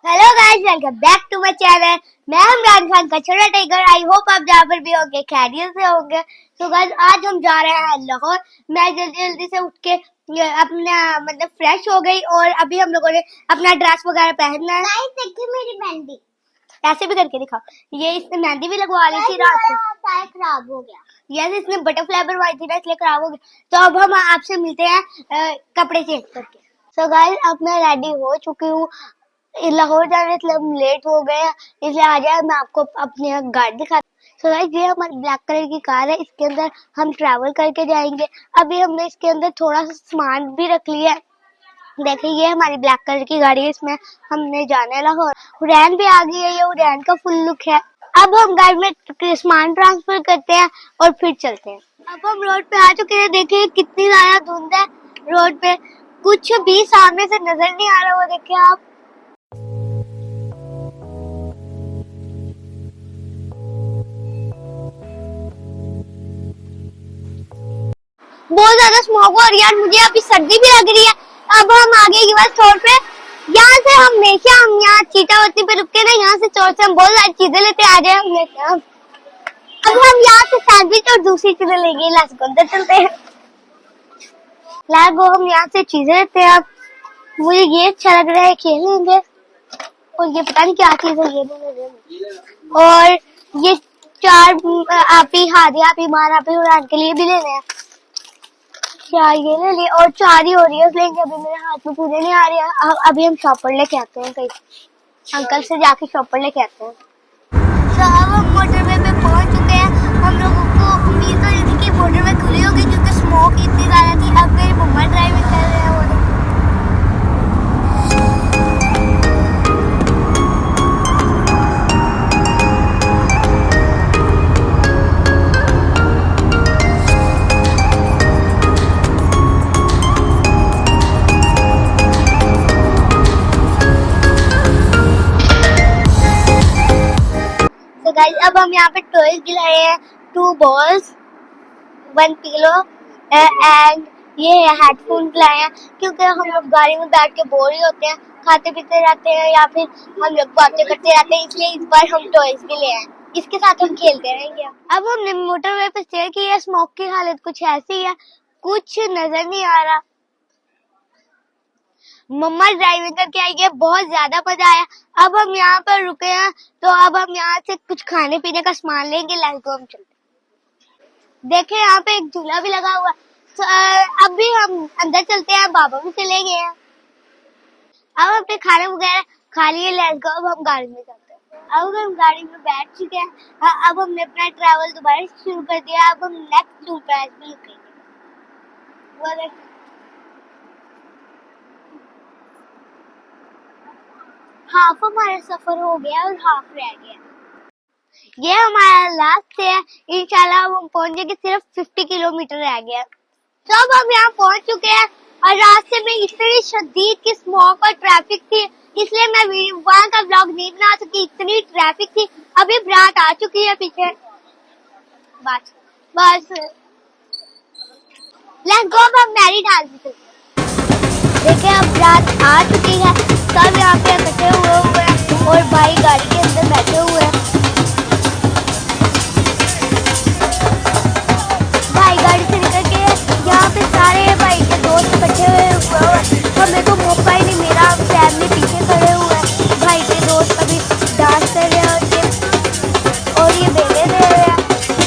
Hello guys, welcome back to my channel. मैं इमरान खान का छोटा टाइगर। आई होप आप जहाँ पर भी होंगे खैरियत से होंगे। तो गाइस आज हम जा रहे हैं लाहौर। मैं जल्दी जल्दी से उठ के अपना फ्रेश हो गई और अभी हम लोगों ने अपना ड्रेस वगैरह पहनना है। गाइस देखिए मेरी मेहंदी, ऐसे भी करके दिखाओ। ये इसने मेहंदी भी लगवा ली थी रात को, खराब हो गया। यस, इसने बटरफ्लाई बनवाई थी ना, इसलिए खराब हो गया। तो अब हम आपसे मिलते हैं कपड़े चेंज करके। सो गाइस अब मैं रेडी हो चुकी हूँ। लाहौर जाने के लिए हम लेट हो गए हैं, इसलिए आ जाए मैं आपको अपनी गाड़ी दिखाती हूँ। सो गाइस ये हमारी ब्लैक कलर की कार है, इसके अंदर हम ट्रैवल करके जाएंगे। अभी हमने इसके अंदर थोड़ा सा सामान भी रख लिया है। देखिए ये हमारी ब्लैक कलर की गाड़ी है, इसमें हमने जाना है लाहौर। उड़ान भी आ गई है, ये उड़ान का फुल लुक है। अब हम गाड़ी में सामान ट्रांसफर करते हैं और फिर चलते हैं। अब हम रोड पे आ चुके हैं। देखिए कितनी ज्यादा धुंध है रोड पे, कुछ भी सामने से नजर नहीं आ रहा। वो देखिए आप, बहुत ज्यादा स्मोक हो रही है। मुझे अभी सर्दी भी लग रही है। अब हम आगे की बात छोड़ पे, यहाँ से हमेशा हम यहाँ चीटावती पे रुकते ना, यहाँ से चोर से हम बहुत सारी चीजें लेते आ जाए हमेशा। अब हम यहाँ से सैंडविच और दूसरी चीजें लेंगे। लेट्स अंदर चलते हैं। लेट्स हम यहाँ से चीजें लेते हैं। अब मुझे ये अच्छा लग रहा है, खेल लेंगे। और ये पता नहीं क्या चीज है, ये नहीं। और ये चार आप ही हादी आप ही मान आप ही उड़ान के लिए भी लेने हैं। चार ये ले लिए और चार ही ओरियोस लेंगे। अभी मेरे हाथ में पूरे नहीं आ रही है। अभी हम शॉपर लेके आते हैं, कहीं अंकल से जाके शॉपर लेके आते हैं। तो अब हम मोटरवे पे पहुंच चुके हैं। हम लोगों को उम्मीद तो नहीं थी कि मोटरवे खुली होगी, क्योंकि स्मोक इतनी ज्यादा थी। अब मेरी मम्मा ड्राइविंग कर रहे हैं। गाइस अब हम यहाँ पे टॉयज दिलाए हैं, 2 बॉल्स 1 पिलो एंड ये हेडफोन लाए हैं, क्योंकि हम लोग गाड़ी में बैठ के बोर ही होते हैं, खाते पीते रहते हैं या फिर हम लोग बातें करते रहते हैं। इसलिए इस बार हम टॉयज भी ले आए, इसके साथ हम खेलते रहेंगे। अब हमने मोटरवे पे स्टे की है। स्मोक की हालत कुछ ऐसी है, कुछ नजर नहीं आ रहा। मम्मा ड्राइविंग करके आई है, बहुत ज्यादा मजा आया। अब हम यहाँ पर रुके हैं, तो अब हम यहाँ से कुछ खाने पीने का सामान लेंगे। लेट्स गो, हम चलते। देखे यहाँ पे एक झूला भी लगा हुआ है। तो अब भी हम अंदर चलते हैं, बाबा भी चले गए हैं। अब अपने खाने वगैरह खा लिए। लेट्स गो, अब हम गाड़ी में चलते हैं। अब हम गाड़ी में बैठ चुके हैं। अब हमने अपना ट्रैवल दोबारा शुरू कर दिया। अब हम नेक्स्ट टूर पे रुकेंगे। हाफ हमारा सफर हो गया और हाफ रह गया। ये हमारा लास्ट है। इंशाल्लाह हम पहुंचेंगे, सिर्फ 50 किलोमीटर रह गया। तो अब हम यहाँ पहुंच चुके हैं और रास्ते में इतनी शदीद की स्मोक और ट्रैफिक थी, इसलिए मैं वहाँ का व्लॉग नहीं बना सकी, इतनी ट्रैफिक थी। अभी बारात आ चुकी है पीछे, बस लेट्स गो। अब हम मैरिड हाल में देखिए, अब रात आ चुकी है। सब यहाँ पे इकट्ठे हुए हैं और भाई गाड़ी के अंदर बैठे हुए हैं। भाई गाड़ी से निकल के यहाँ पे सारे भाई के दोस्त इकट्ठे हुए। हमें तो मौका ही नहीं, मेरा फैमिली पीछे खड़े हुए हैं। भाई के दोस्त अभी डांस कर रहे हैं और ये बेले दे रहे हैं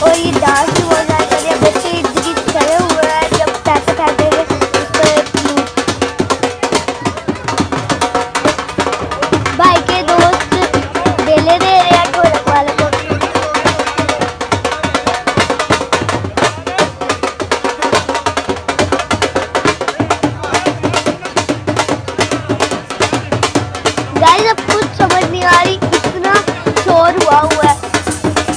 और ये डांस भी बहुत ज्यादा कर रहे हैं। बच्चे इधर खड़े हुए हैं, जब पैसे फेंकेंगे भाई के दोस्त बेले दे रहे हैं ढोलक वाले को। गाइस अब कुछ समझ नहीं आ रही, इतना शोर हुआ है।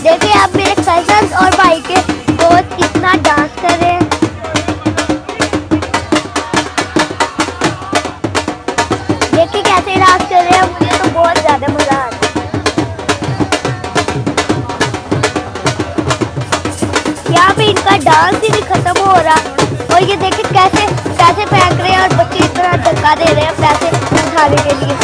देखिए अब मेरे कजन और भाई के दोस्त इतना डांस कर रहे हैं। देखिए कैसे डांस कर रहे हैं, मुझे तो बहुत ज्यादा मजा आ रहा है। यहाँ पे इनका डांस ही नहीं खत्म हो रहा। और ये देखिए कैसे पैसे फेंक रहे हैं और बच्चे इतना धक्का दे रहे हैं पैसे उठाने के लिए।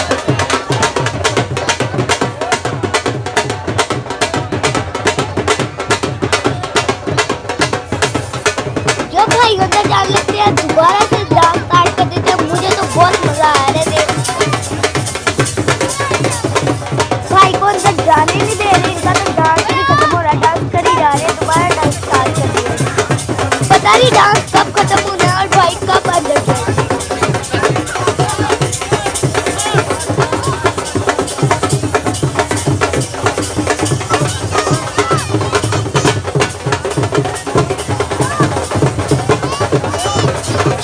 दोबारा से डांस स्टार्ट कर देते हैं। मुझे तो बहुत मजा आ रहा है। भाई कौन सा जाने नहीं दे रहे, इनका तो डांस नहीं खत्म हो रहा, डांस कर ही जा रहे हैं। दोबारा डांस स्टार्ट कर दिया, पता नहीं डांस कब खत्म होना है और भाई कब अंदर जाए।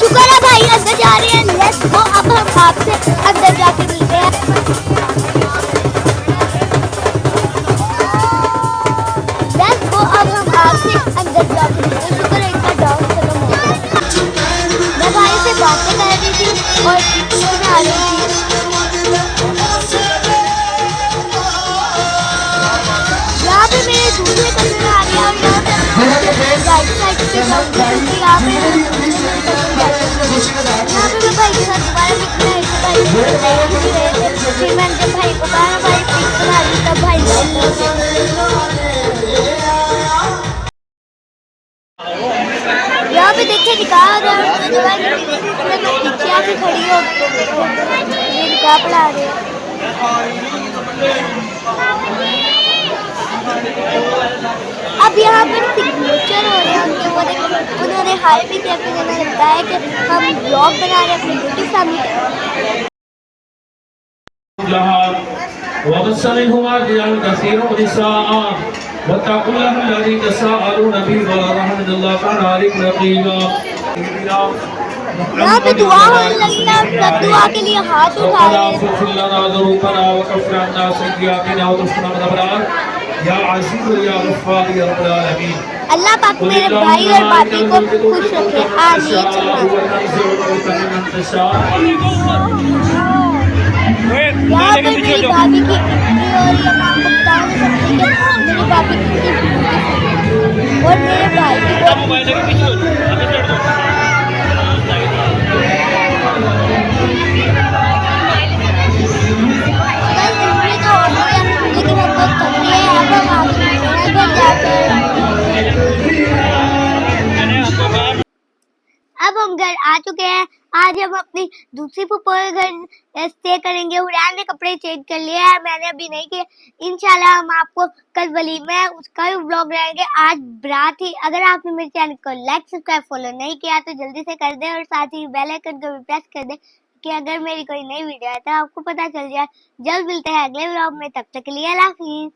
शुक्र है भाई अंदर जा रहे हैं। लेट्स गो, अब हम आपसे अंदर जाके मिलते हैं। लेट्स गो, अब हम आपसे अंदर जाके मिलते हैं। शुक्र है इनका डांस खत्म हो गया। मैं भाई से बातें कर रही थी और बना रही थी। यहाँ पे मेरे दूसरे कलर आ गया और यहाँ पे राइट साइड पे जाऊंगी क्योंकि यहाँ पे यहाँ पे मैं भाई के साथ दोबारा पिक बनाई थी। भाई नहीं रहे थे, फिर मैंने जब भाई को कहा भाई पिक बना ली तब भाई यहाँ पे देखिए निकाह हो रहा है। मैं पीछे आके खड़ी हो ये निकाह पढ़ा रहे हैं। अब यहाँ पर सिग्नेचर हो रहे हैं उनके। उन्होंने हाई भी किया, फिर उन्होंने बताया कि हम ब्लॉग बना रहे हैं अपने यूट्यूब फैमिली। यहाँ पे दुआ होने लगी है, सब दुआ के लिए हाथ उठा रहे हैं। अल्लाह पाक मेरे भाई और भाभी को खुश रखे, आमीन। यहाँ पे मेरी भाभी की एंट्री हो रही है। मैं आपको बता नहीं सकती कि मेरी भाभी कितनी ब्यूटीफुल और मेरे भाई अब हम घर आ चुके हैं। आज हम अपनी दूसरी फुप्पो के घर स्टे करेंगे। हुरैन ने कपड़े चेंज कर लिए हैं, मैंने अभी नहीं किए। इंशाल्लाह हम आपको कल वलीमा है उसका भी व्लॉग रहेंगे। आज बारात थी। अगर आपने मेरे चैनल को लाइक सब्सक्राइब फॉलो नहीं किया तो जल्दी से कर दें और साथ ही बेल आइकन को भी प्रेस कर दें कि अगर मेरी कोई नई वीडियो है तो आपको पता चल जाए। जल्द मिलते हैं अगले व्लॉग में, तब तक के लिए अल्लाह हाफिज़।